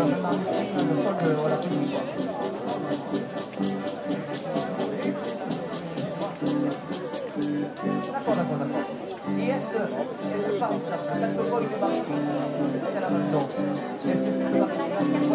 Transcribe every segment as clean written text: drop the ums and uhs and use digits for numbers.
même un muscle, le sol, voilà, petit, quoi. D'accord. Et est-ce que par exemple, quelques fois de marketing, c'est à la même chose. Est-ce que c'est le marketing là qui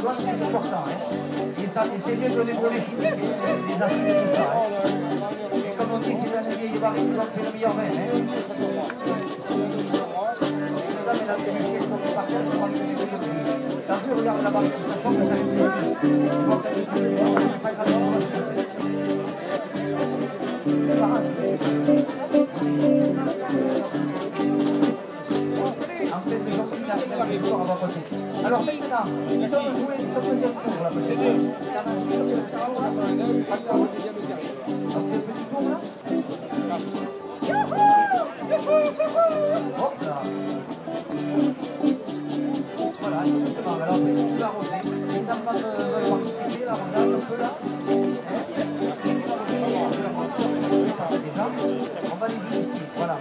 voit c'est important, et c'est mieux que les volets chimiques, les acides et tout ça. Et comme on dit, c'est un vieil baril qui fait le meilleur vin. Mesdames et dames, les pièces sont par terre, c'est pas que des volets. T'as vu, regarde la baril, ça change, ça fait plus. Tu vois qu'elle est plus, ça fait alors maintenant, nous sommes joués ce deuxième tour là, peut-être. Petit tour là. Hop là. Voilà, justement, alors c'est tout arrosé. Les enfants veulent participer, là, regarde un peu là. On va les initier, voilà.